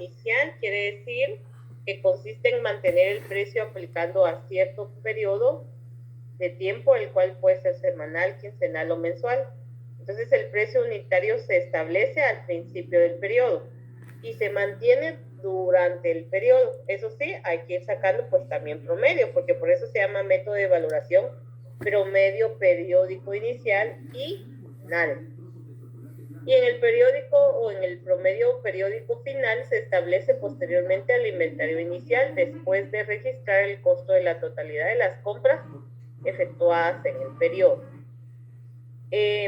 inicial quiere decir que consiste en mantener el precio aplicando a cierto periodo de tiempo, el cual puede ser semanal, quincenal o mensual. Entonces el precio unitario se establece al principio del periodo y se mantiene durante el periodo. Eso sí, hay que ir sacando pues también promedio, porque por eso se llama método de valoración promedio periódico inicial y final. Y en el periódico o en el promedio periódico final se establece posteriormente al inventario inicial después de registrar el costo de la totalidad de las compras efectuadas en el periodo.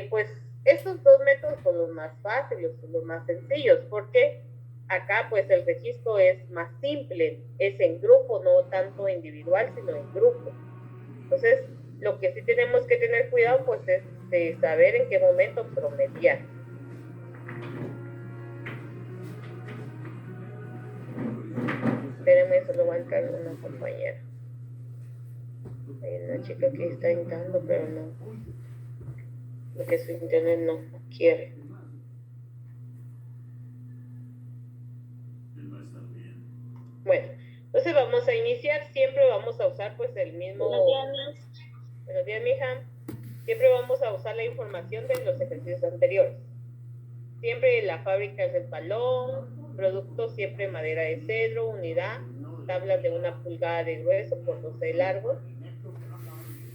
Pues estos dos métodos son los más fáciles, son los más sencillos, porque acá pues el registro es más simple, es en grupo, no tanto individual, sino en grupo. Entonces, lo que sí tenemos que tener cuidado pues es de saber en qué momento promediar. Espérenme, solo va a entrar una compañera. Hay una chica que está entrando, pero no, porque su internet no quiere. Bueno, entonces vamos a iniciar, siempre vamos a usar pues el mismo... Buenos días, mija. Siempre vamos a usar la información de los ejercicios anteriores. Siempre la fábrica es el balón, producto siempre madera de cedro, unidad, tablas de 1 pulgada de grueso por 12 de largo.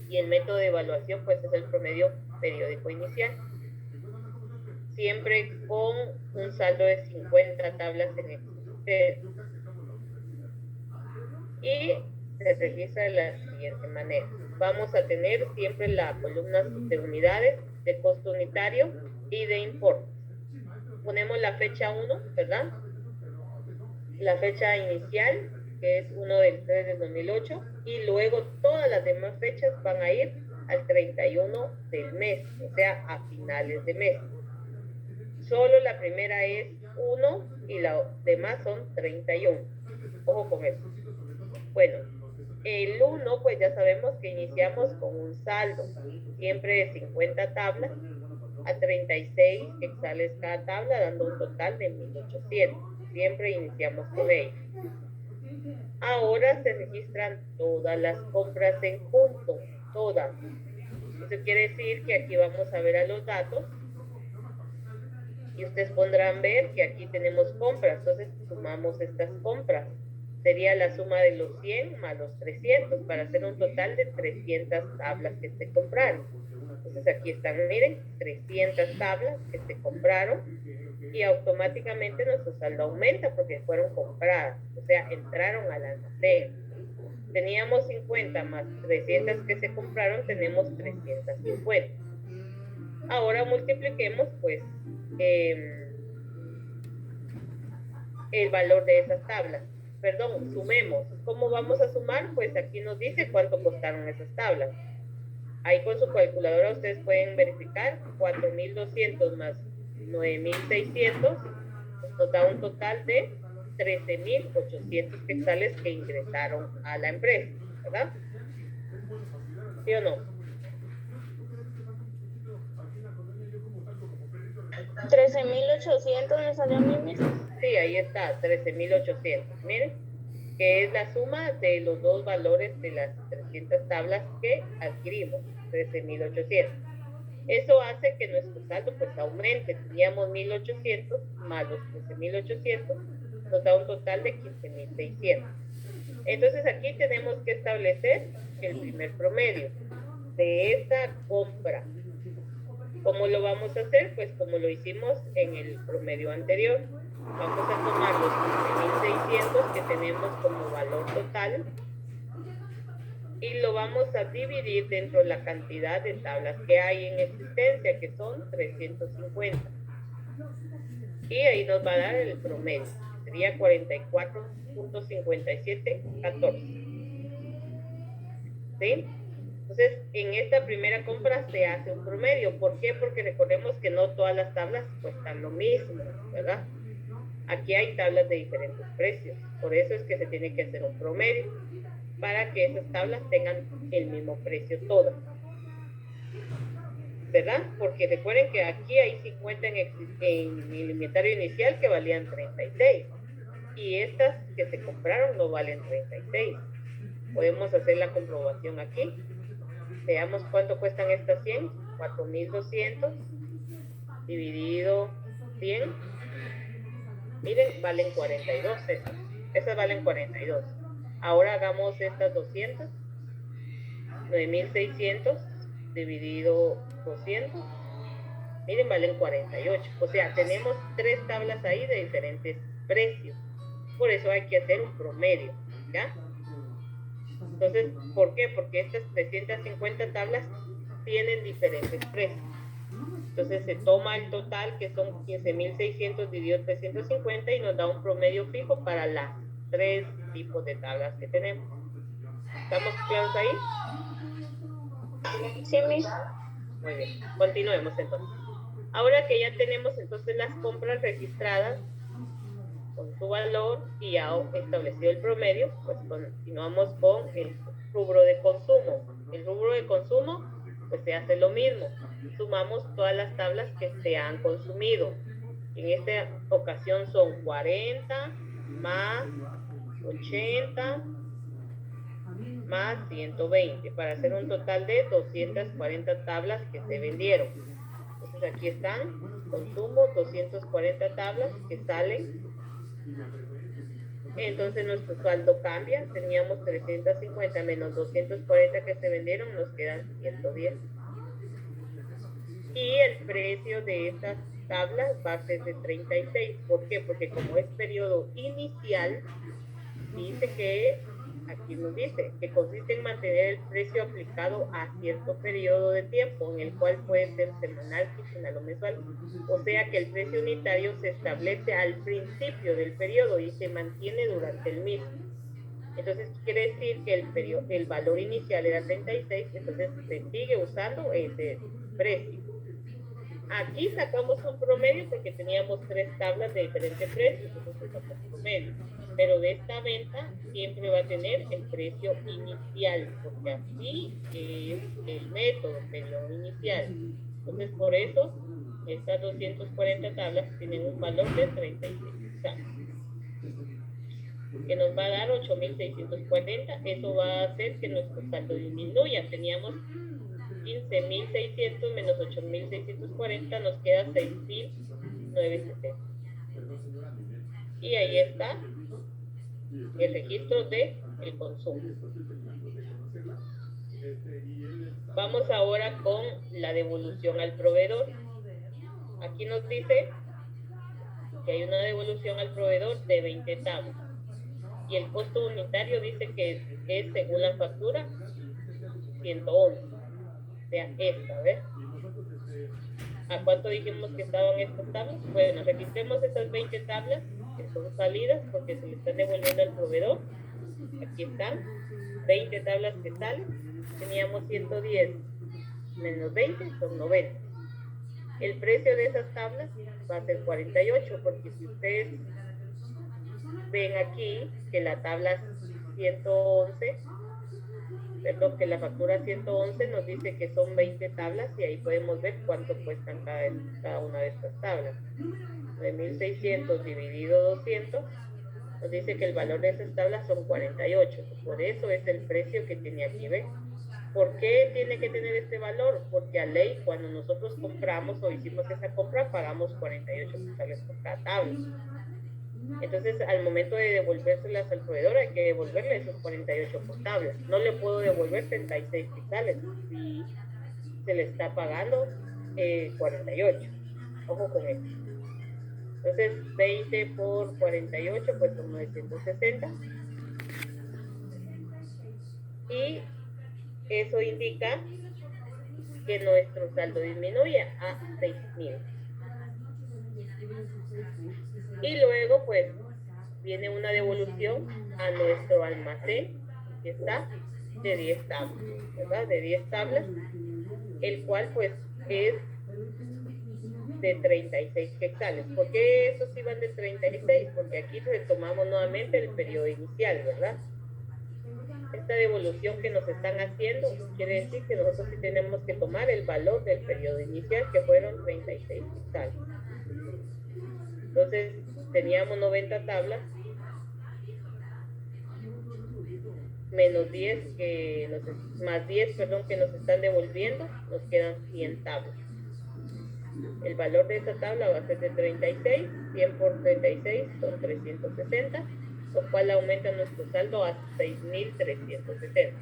Y el método de evaluación pues es el promedio periódico inicial. Siempre con un saldo de 50 tablas en el y se registra de la siguiente manera. Vamos a tener siempre la columna de unidades, de costo unitario y de importe. Ponemos la fecha 1, ¿verdad? La fecha inicial, que es 1 del 3 del 2008, y luego todas las demás fechas van a ir al 31 del mes, o sea, a finales de mes. Solo la primera es 1 y las demás son 31. Ojo con eso. Bueno, el 1, pues ya sabemos que iniciamos con un saldo, siempre de 50 tablas, a 36 quetzales cada tabla, dando un total de 1800. Siempre iniciamos con ello. Ahora se registran todas las compras en junto, todas. Eso quiere decir que aquí vamos a ver a los datos y ustedes podrán ver que aquí tenemos compras, entonces sumamos estas compras. Sería la suma de los 100 más los 300 para hacer un total de 300 tablas que se compraron. Entonces aquí están, miren, 300 tablas que se compraron y automáticamente nuestro saldo aumenta porque fueron compradas, o sea, entraron al almacén. Teníamos 50 más 300 que se compraron, tenemos 350. Ahora multipliquemos pues el valor de esas tablas. Perdón, sumemos. ¿Cómo vamos a sumar? Pues aquí nos dice cuánto costaron esas tablas. Ahí con su calculadora ustedes pueden verificar 4.200 más 9.600 nos da un total de 13.800 quetzales que ingresaron a la empresa, ¿verdad? ¿Sí o no? 13.800 me salió a mí mismo. Sí, ahí está, 13.800. Miren, que es la suma de los dos valores de las 300 tablas que adquirimos, 13.800. Eso hace que nuestro saldo pues aumente. Teníamos 1.800 más los 13.800, nos da un total de 15.600. Entonces aquí tenemos que establecer el primer promedio de esta compra. ¿Cómo lo vamos a hacer? Pues como lo hicimos en el promedio anterior. Vamos a tomar los 15.600 que tenemos como valor total y lo vamos a dividir dentro de la cantidad de tablas que hay en existencia, que son 350. Y ahí nos va a dar el promedio. Sería 44.5714. ¿Sí? Entonces, en esta primera compra se hace un promedio. ¿Por qué? Porque recordemos que no todas las tablas cuestan lo mismo, ¿verdad? Aquí hay tablas de diferentes precios. Por eso es que se tiene que hacer un promedio, para que esas tablas tengan el mismo precio todas. ¿Verdad? Porque recuerden que aquí hay 50 en el inventario inicial que valían 36. y estas que se compraron no valen 36. Podemos hacer la comprobación aquí. Veamos cuánto cuestan estas 100. 4.200 dividido 100. Miren, valen 42 estas. Esas valen 42. Ahora hagamos estas 200. 9.600 dividido 200. Miren, valen 48. O sea, tenemos 3 tablas ahí de diferentes precios. Por eso hay que hacer un promedio, ¿ya? Entonces, ¿por qué? Porque estas 350 tablas tienen diferentes precios. Entonces se toma el total, que son 15.600 dividido 350, y nos da un promedio fijo para las 3 tipos de tablas que tenemos. ¿Estamos claros ahí? Sí, Miss. Muy bien, continuemos entonces. Ahora que ya tenemos entonces las compras registradas con su valor y ya establecido el promedio, pues continuamos con el rubro de consumo. El rubro de consumo, pues se hace lo mismo. Sumamos todas las tablas que se han consumido. En esta ocasión son 40 más 80 más 120 para hacer un total de 240 tablas que se vendieron. Entonces aquí están, consumo, 240 tablas que salen. Entonces nuestro saldo cambia. Teníamos 350 menos 240 que se vendieron, nos quedan 110. Y el precio de estas tablas va a ser de 36. ¿Por qué? Porque como es periodo inicial, dice que, aquí nos dice, que consiste en mantener el precio aplicado a cierto periodo de tiempo, en el cual puede ser semanal, quincenal o mensual. O sea que el precio unitario se establece al principio del periodo y se mantiene durante el mismo. Entonces quiere decir que el valor inicial era 36, entonces se sigue usando ese precio. Aquí sacamos un promedio porque teníamos 3 tablas de diferentes precios, entonces sacamos un promedio. Pero de esta venta siempre va a tener el precio inicial, porque así es el método, periodo inicial. Entonces por eso estas 240 tablas tienen un valor de 36, que nos va a dar 8.640. Eso va a hacer que nuestro saldo disminuya. Teníamos 15.600 menos 8.640, nos queda 6.970. Y ahí está el registro de el consumo. Vamos ahora con la devolución al proveedor. Aquí nos dice que hay una devolución al proveedor de 20 tablas. Y el costo unitario dice que es según la factura 111. O sea, esta, ¿ves? ¿A cuánto dijimos que estaban estas tablas? Bueno, registremos esas 20 tablas que son salidas porque se le están devolviendo al proveedor. Aquí están, 20 tablas que salen. Teníamos 110 menos 20 son 90. El precio de esas tablas va a ser 48, porque si ustedes ven aquí que la tabla 111, perdón, que la factura 111 nos dice que son 20 tablas y ahí podemos ver cuánto cuestan cada una de estas tablas. 9.600 dividido 200 nos dice que el valor de esas tablas son 48. Por eso es el precio que tiene aquí, ¿ven? ¿Por qué tiene que tener este valor? Porque a ley, cuando nosotros compramos o hicimos esa compra, pagamos 48 quetzales por cada tabla. Entonces, al momento de devolvérselas al proveedor, hay que devolverle esos 48 por tabla. No le puedo devolver 36 quetzales si se le está pagando 48. Ojo con eso. Entonces, 20 por 48, pues son 960. Y eso indica que nuestro saldo disminuye a 6.000. Y luego, pues, viene una devolución a nuestro almacén, que está de 10 tablas, ¿verdad? De 10 tablas, el cual, pues, es de 36 quetzales. ¿Por qué esos iban de 36? Porque aquí retomamos nuevamente el periodo inicial, ¿verdad? Esta devolución que nos están haciendo quiere decir que nosotros sí tenemos que tomar el valor del periodo inicial, que fueron 36 quetzales. Entonces teníamos 90 tablas menos 10 más 10, perdón, que nos están devolviendo, nos quedan 100 tablas. El valor de esa tabla va a ser de 36, 100 por 36 son 360, lo cual aumenta nuestro saldo a 6.360.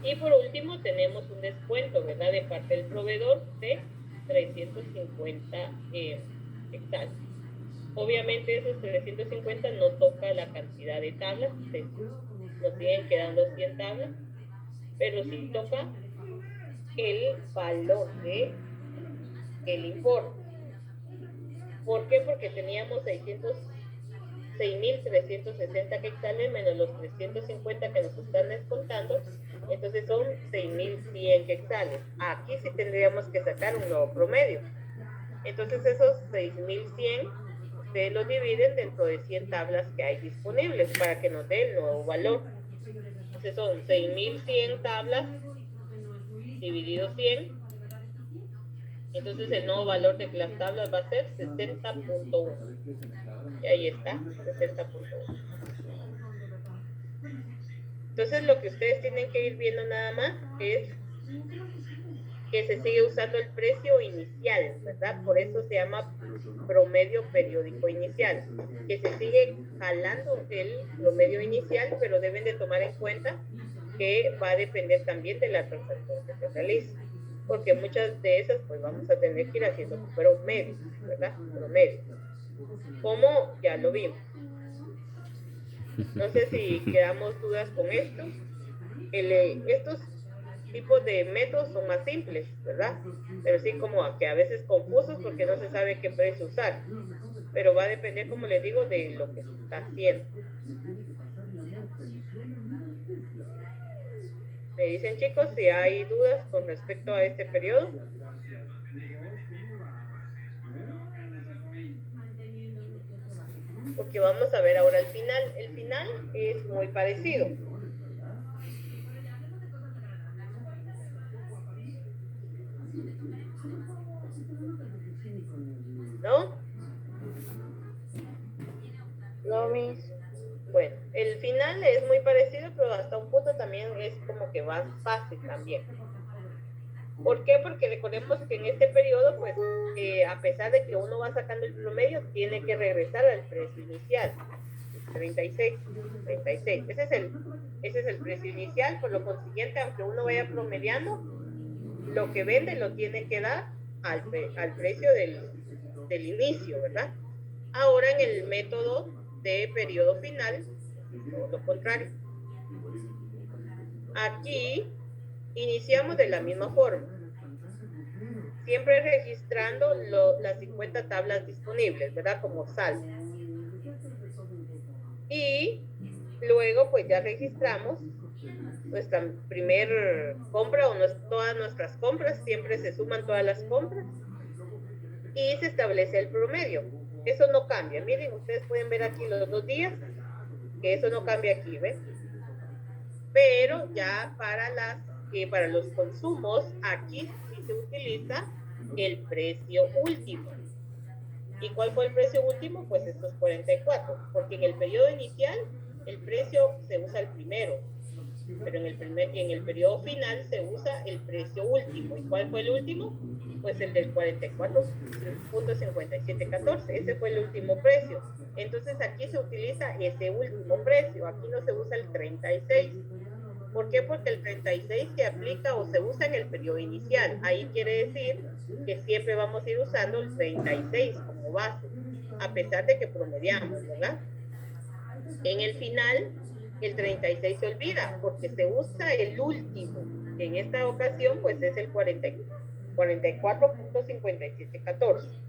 Y por último tenemos un descuento, ¿verdad?, de parte del proveedor de 350 hectáreas. Obviamente esos 350 no toca la cantidad de tablas, nos siguen quedando 100 tablas, pero sí toca el valor del importe. ¿Por qué? Porque teníamos 6.360 quetzales menos los 350 que nos están descontando, entonces son 6.100 quetzales. Aquí sí tendríamos que sacar un nuevo promedio. Entonces esos 6.100 ustedes los dividen dentro de 100 tablas que hay disponibles para que nos dé el nuevo valor. Entonces son 6.100 tablas dividido 100. Entonces el nuevo valor de las tablas va a ser 60.1. Y ahí está, 60.1. Entonces lo que ustedes tienen que ir viendo nada más es que se sigue usando el precio inicial, ¿verdad? Por eso se llama promedio periódico inicial, que se sigue jalando el promedio inicial, pero deben de tomar en cuenta que va a depender también de la transacción que se realice, porque muchas de esas pues vamos a tener que ir haciendo promedio, ¿verdad? Promedio, como ya lo vimos. No sé si quedamos dudas con esto. Estos tipos de métodos son más simples, ¿verdad? Pero sí como que a veces confusos porque no se sabe qué precio usar. Pero va a depender, como les digo, de lo que se está haciendo. Me dicen, chicos, si hay dudas con respecto a este periodo. Porque vamos a ver ahora el final. El final es muy parecido. ¿No? No, mis. Bueno, el final es muy parecido, pero hasta un punto también es como que más fácil también. ¿Por qué? Porque recordemos que en este periodo, pues, a pesar de que uno va sacando el promedio, tiene que regresar al precio inicial. 36. Ese es el precio inicial, por lo consiguiente, aunque uno vaya promediando, lo que vende lo tiene que dar al precio del inicio, ¿verdad? Ahora en el método de periodo final, todo lo contrario. Aquí iniciamos de la misma forma, siempre registrando las 50 tablas disponibles, ¿verdad? Como saldo. Y luego pues ya registramos nuestra primer compra o todas nuestras compras, siempre se suman todas las compras y se establece el promedio. Eso no cambia. Miren, ustedes pueden ver aquí los 2 días, que eso no cambia aquí, ¿ven? Pero ya para los consumos, aquí sí se utiliza el precio último. ¿Y cuál fue el precio último? Pues estos 44, porque en el periodo inicial el precio se usa el primero, pero en el periodo final se usa el precio último. ¿Y cuál fue el último? Pues el del 44.5714, ese fue el último precio. Entonces aquí se utiliza ese último precio, aquí no se usa el 36. ¿Por qué? Porque el 36 se aplica o se usa en el periodo inicial. Ahí quiere decir que siempre vamos a ir usando el 36 como base, a pesar de que promediamos, ¿verdad? En el final, el 36 se olvida porque se usa el último. En esta ocasión, pues es el 44.5714.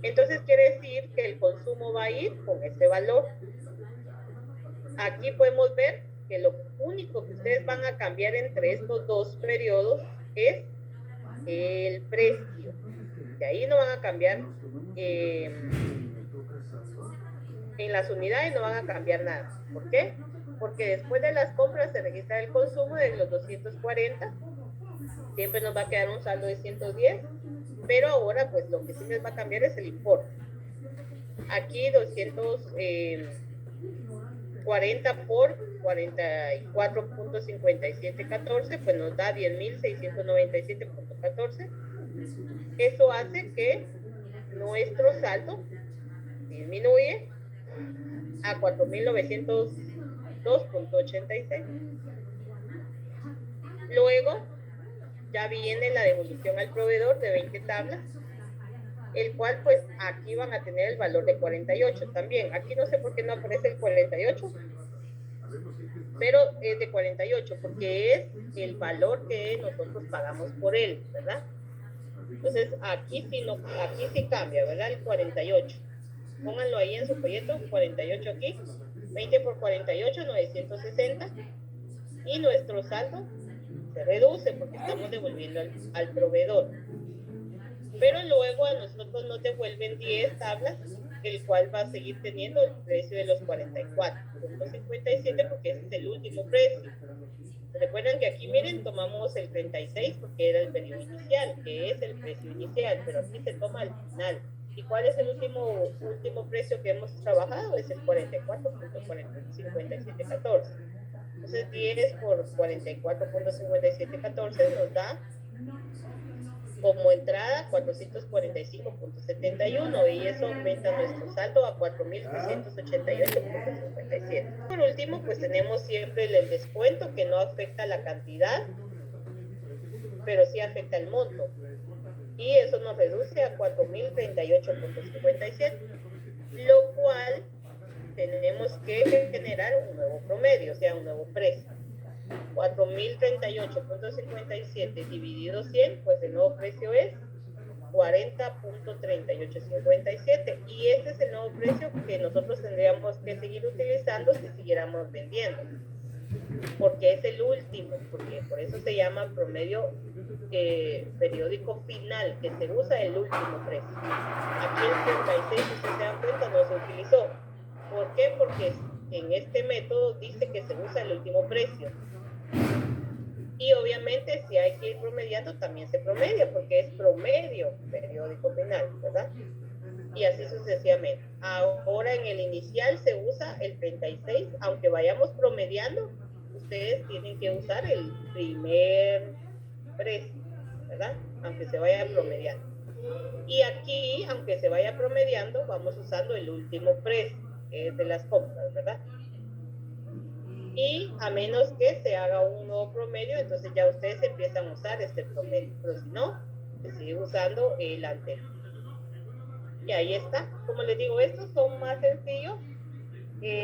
Entonces quiere decir que el consumo va a ir con este valor. Aquí podemos ver que lo único que ustedes van a cambiar entre estos dos periodos es el precio. De ahí no van a cambiar en las unidades, no van a cambiar nada. ¿Por qué? Porque después de las compras se registra el consumo de los 240, siempre nos va a quedar un saldo de 110, pero ahora pues lo que sí les va a cambiar es el importe. Aquí 240 40 por 44.5714, pues nos da 10.697.14. Eso hace que nuestro saldo disminuye a 4.902.86. Luego ya viene la devolución al proveedor de 20 tablas, el cual pues aquí van a tener el valor de 48 también. Aquí no sé por qué no aparece el 48, pero es de 48 porque es el valor que nosotros pagamos por él, ¿verdad? Entonces aquí sí, no, aquí sí cambia, ¿verdad? El 48. Pónganlo ahí en su folleto, 48 aquí. 20 por 48, 960. Y nuestro saldo se reduce porque estamos devolviendo al proveedor. Pero luego a nosotros nos devuelven 10 tablas, el cual va a seguir teniendo el precio de los 44.57 porque ese es el último precio. Recuerden que aquí, miren, tomamos el 36 porque era el periodo inicial, que es el precio inicial, pero aquí se toma al final. ¿Y cuál es el último precio que hemos trabajado? Es el 44.5714. Entonces 10 por 44.5714 nos da como entrada 445.71 y eso aumenta nuestro saldo a 4.388.57. Por último, pues tenemos siempre el descuento que no afecta la cantidad, pero sí afecta el monto. Y eso nos reduce a 4.038.57, lo cual tenemos que generar un nuevo promedio, o sea, un nuevo precio. 4.038.57 dividido 100, pues el nuevo precio es 40.3857 y este es el nuevo precio que nosotros tendríamos que seguir utilizando si siguiéramos vendiendo, porque es el último, porque por eso se llama promedio periódico final, que se usa el último precio. Aquí el 36, si ustedes se dan cuenta, no se utilizó. ¿Por qué? Porque en este método dice que se usa el último precio. Y obviamente si hay que ir promediando, también se promedia, porque es promedio periódico final, ¿verdad? Y así sucesivamente. Ahora en el inicial se usa el 36, aunque vayamos promediando, ustedes tienen que usar el primer precio, ¿verdad? Aunque se vaya promediando. Y aquí, aunque se vaya promediando, vamos usando el último precio, que es de las compras, ¿verdad? Y a menos que se haga un nuevo promedio, entonces ya ustedes empiezan a usar este promedio, pero si no, se sigue usando el anterior. Y ahí está. Como les digo, estos son más sencillos.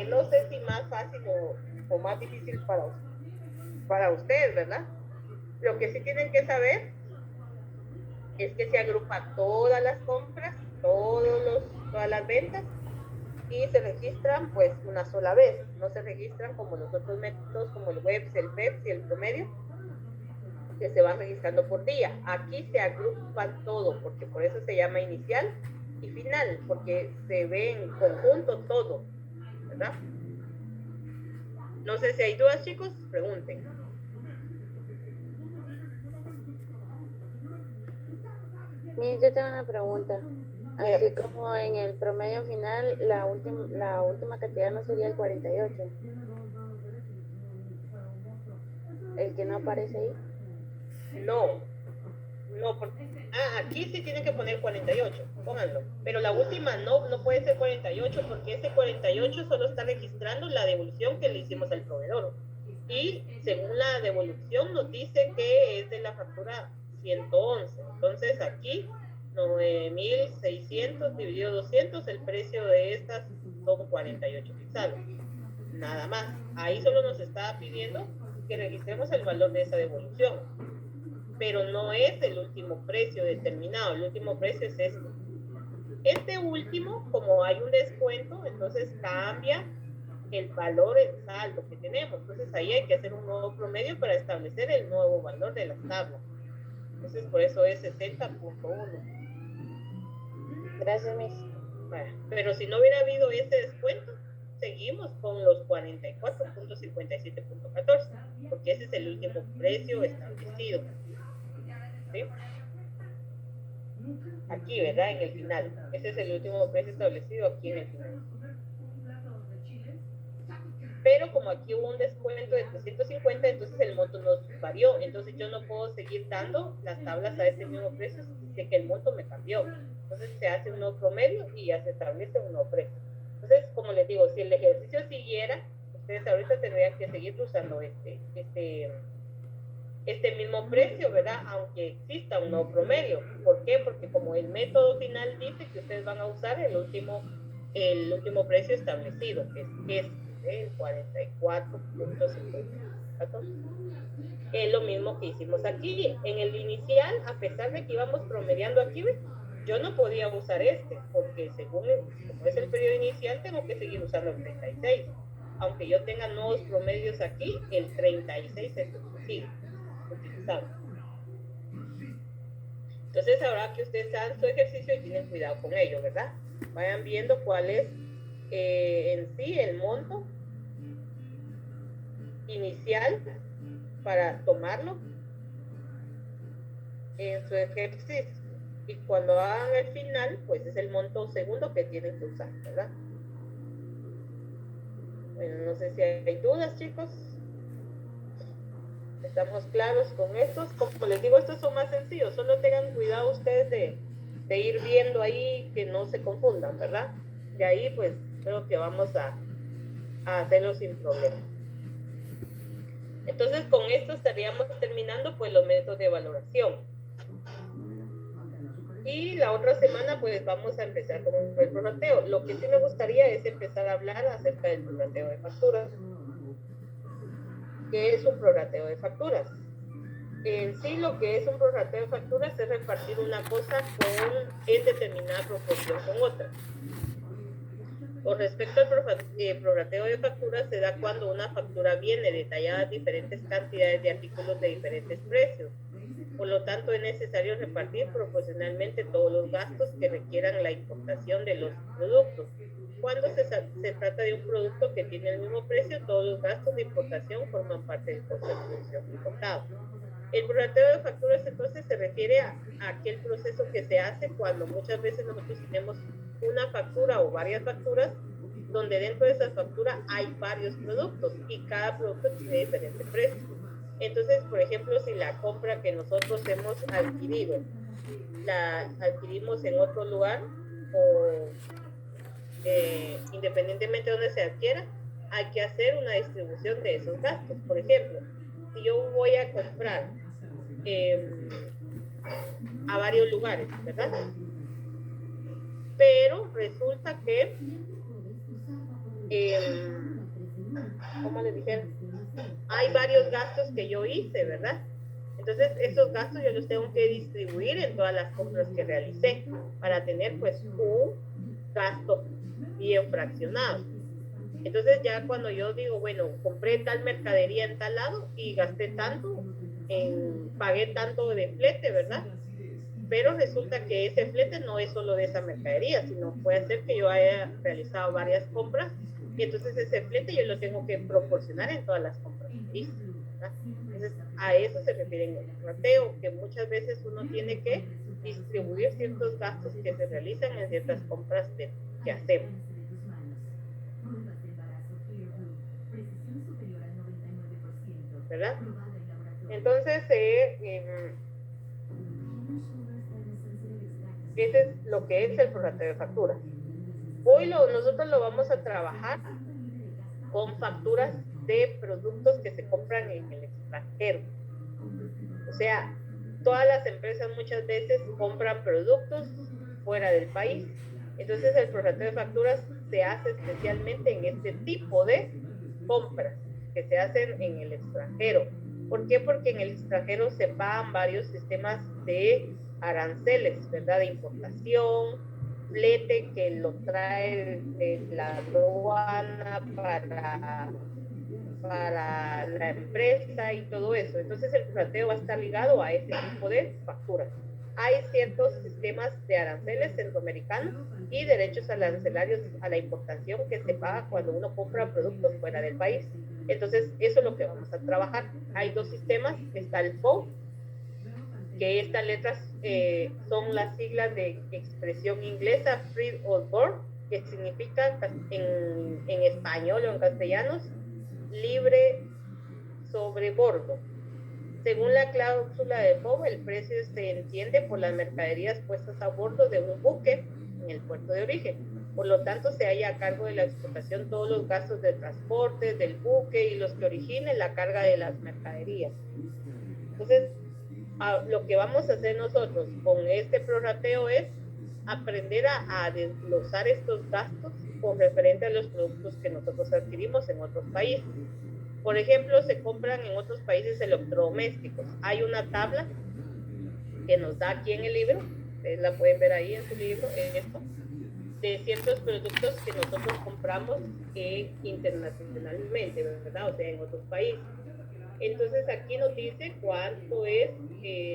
No sé si más fácil o más difícil para ustedes, ¿verdad? Lo que sí tienen que saber es que se agrupa todas las compras, todas las ventas, y se registran pues una sola vez, no se registran como los otros métodos como el WEBS, el PEPS y el promedio, que se van registrando por día. Aquí se agrupan todo, porque por eso se llama inicial y final, porque se ve en conjunto todo, ¿verdad? No sé si hay dudas, chicos, pregunten. Yo tengo una pregunta. Así como en el promedio final, la última cantidad no sería el 48. El que no aparece ahí. No, porque aquí sí tienen que poner 48, pónganlo. Pero la última no puede ser 48 porque ese 48 solo está registrando la devolución que le hicimos al proveedor. Y según la devolución nos dice que es de la factura 111. Entonces aquí 9.600 dividido 200, el precio de estas son 48 quetzales. Nada más. Ahí solo nos está pidiendo que registremos el valor de esa devolución. Pero no es el último precio determinado, el último precio es este. Este último, como hay un descuento, entonces cambia el valor en saldo que tenemos. Entonces ahí hay que hacer un nuevo promedio para establecer el nuevo valor de las tablas. Entonces por eso es 60.1. Gracias, Miss. Pero si no hubiera habido ese descuento, seguimos con los 44.57.14, porque ese es el último precio establecido. ¿Sí? Aquí, ¿verdad? En el final. Ese es el último precio establecido aquí en el final. pero como aquí hubo un descuento de 350, entonces el monto nos varió, entonces yo no puedo seguir dando las tablas a ese mismo precio si sé que el monto me cambió. Entonces se hace un nuevo promedio y ya se establece un nuevo precio. Entonces, como les digo, si el ejercicio siguiera, ustedes ahorita tendrían que seguir usando este mismo precio, ¿verdad? Aunque exista un nuevo promedio. ¿Por qué? Porque como el método final dice que ustedes van a usar el último precio establecido, que es el 44.50. Es lo mismo que hicimos aquí. En el inicial, a pesar de que íbamos promediando aquí, yo no podía usar porque según como es el periodo inicial, tengo que seguir usando el 36. Aunque yo tenga nuevos promedios aquí, el 36 es el que sigue utilizando. Entonces, ahora que ustedes hagan su ejercicio y tienen cuidado con ello, ¿verdad? Vayan viendo cuál es en sí el monto inicial para tomarlo en su ejercicio. Y cuando hagan el final, pues es el monto segundo que tienen que usar, ¿verdad? Bueno, no sé si hay dudas, chicos. ¿Estamos claros con estos? Como les digo, estos son más sencillos. Solo tengan cuidado ustedes de ir viendo ahí que no se confundan, ¿verdad? De ahí, pues, creo que vamos a hacerlo sin problema. Entonces, con esto estaríamos terminando, pues, los métodos de valoración. Y la otra semana, pues, vamos a empezar con el prorrateo. Lo que sí me gustaría es empezar a hablar acerca del prorrateo de facturas. ¿Qué es un prorrateo de facturas? En sí, lo que es un prorrateo de facturas es repartir una cosa en determinada proporción con otra. Con respecto al prorrateo de facturas, se da cuando una factura viene detallada en diferentes cantidades de artículos de diferentes precios. Por lo tanto, es necesario repartir proporcionalmente todos los gastos que requieran la importación de los productos. Cuando se trata de un producto que tiene el mismo precio, todos los gastos de importación forman parte del costo de producción importado. El prorrateo de facturas entonces se refiere a aquel proceso que se hace cuando muchas veces nosotros tenemos una factura o varias facturas donde dentro de esa factura hay varios productos y cada producto tiene diferente precio. Entonces, por ejemplo, si la compra que nosotros hemos adquirido la adquirimos en otro lugar o independientemente de donde se adquiera, hay que hacer una distribución de esos gastos. Por ejemplo, si yo voy a comprar a varios lugares, ¿verdad? Pero resulta que, ¿cómo les dijeron? Hay varios gastos que yo hice, ¿verdad? Entonces, esos gastos yo los tengo que distribuir en todas las compras que realicé para tener, pues, un gasto bien fraccionado. Entonces, ya cuando yo digo, bueno, compré tal mercadería en tal lado y gasté tanto, pagué tanto de flete, ¿verdad? Pero resulta que ese flete no es solo de esa mercadería, sino puede ser que yo haya realizado varias compras y entonces ese flete yo lo tengo que proporcionar en todas las compras que hice, ¿verdad? Entonces, a eso se refiere en el prorrateo, que muchas veces uno tiene que distribuir ciertos gastos que se realizan en ciertas compras que hacemos. ¿Verdad? Entonces, ese es lo que es el prorrateo de facturas. Hoy nosotros lo vamos a trabajar con facturas de productos que se compran en el extranjero. O sea, todas las empresas muchas veces compran productos fuera del país. Entonces el prorrateo de facturas se hace especialmente en este tipo de compras que se hacen en el extranjero. ¿Por qué? Porque en el extranjero se pagan varios sistemas de aranceles, ¿verdad? De importación, flete que lo trae de la aduana para la empresa y todo eso. Entonces el prorrateo va a estar ligado a ese tipo de facturas. Hay ciertos sistemas de aranceles centroamericanos y derechos arancelarios a la importación que se paga cuando uno compra productos fuera del país. Entonces, eso es lo que vamos a trabajar. Hay dos sistemas, está el FOB, que estas letras son las siglas de expresión inglesa, Free on Board, que significa en español o en castellano, libre sobre bordo. Según la cláusula de FOB, el precio se entiende por las mercaderías puestas a bordo de un buque en el puerto de origen. Por lo tanto, se halla a cargo de la explotación todos los gastos de transporte del buque y los que originen la carga de las mercaderías. Entonces, lo que vamos a hacer nosotros con este prorrateo es aprender a desglosar estos gastos con referente a los productos que nosotros adquirimos en otros países. Por ejemplo, se compran en otros países electrodomésticos. Hay una tabla que nos da aquí en el libro, ustedes la pueden ver ahí en su libro, en esto, de ciertos productos que nosotros compramos internacionalmente, ¿verdad? O sea, en otros países. Entonces aquí nos dice cuánto es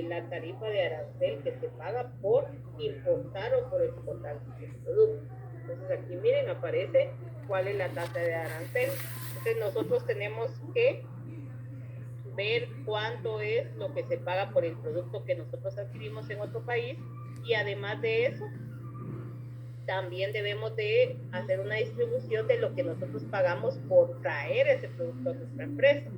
la tarifa de arancel que se paga por importar o por exportar el producto. Entonces aquí miren, aparece cuál es la tasa de arancel. Entonces nosotros tenemos que ver cuánto es lo que se paga por el producto que nosotros adquirimos en otro país, y además de eso también debemos de hacer una distribución de lo que nosotros pagamos por traer ese producto a nuestra empresa,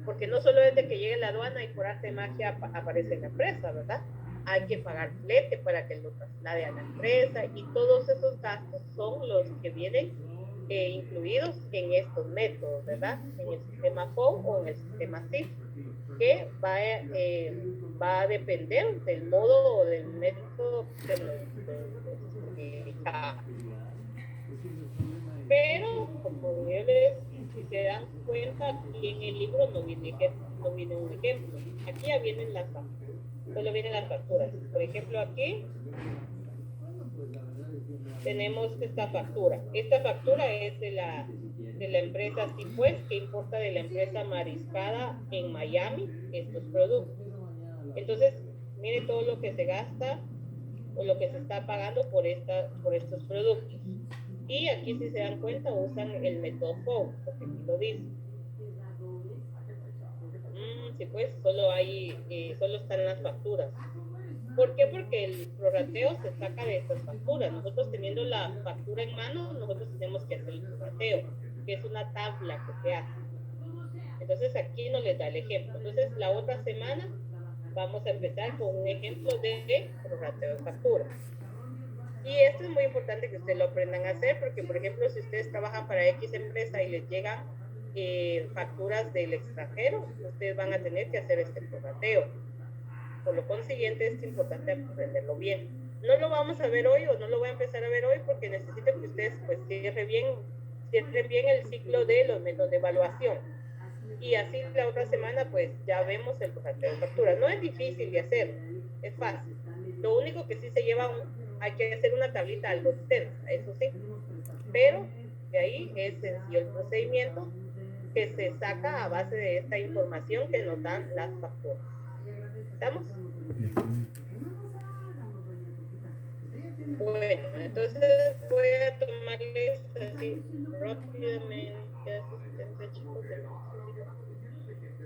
porque no solo desde que llegue la aduana y por arte de magia aparece en la empresa, ¿verdad? Hay que pagar flete para que lo traslade a la empresa, y todos esos gastos son los que vienen incluidos en estos métodos, ¿verdad? En el sistema FOB o en el sistema CIF, que va a depender del modo o del método pero como si se dan cuenta, aquí en el libro no viene un ejemplo. Aquí ya vienen las facturas, solo vienen las facturas. Por ejemplo, aquí tenemos esta factura. Esta factura es de la empresa Cipues, que importa de la empresa Mariscada en Miami estos productos. Entonces, mire todo lo que se gasta o lo que se está pagando por estos productos. Y aquí, si se dan cuenta, usan el método FOB, porque aquí lo dice. Sí, pues solo están las facturas. ¿Por qué? Porque el prorrateo se saca de estas facturas. Nosotros, teniendo la factura en mano, nosotros tenemos que hacer el prorrateo, que es una tabla que se hace. Entonces aquí nos les da el ejemplo. Entonces la otra semana vamos a empezar con un ejemplo de prorrateo de factura. Y esto es muy importante que ustedes lo aprendan a hacer, porque por ejemplo, si ustedes trabajan para X empresa y les llegan facturas del extranjero, ustedes van a tener que hacer este prorrateo. Por lo consiguiente, es importante aprenderlo bien. No lo vamos a ver hoy, o no lo voy a empezar a ver hoy, porque necesito que ustedes pues cierren bien el ciclo de los métodos de evaluación. Y así la otra semana pues ya vemos el prorrateo de facturas. No es difícil de hacer, es fácil. Lo único que sí se lleva, hay que hacer una tablita algo extensa, eso sí. Pero de ahí es sencillo el procedimiento, que se saca a base de esta información que nos dan las facturas. ¿Estamos? Bueno, entonces voy a tomarles así rápidamente asistencia, chicos.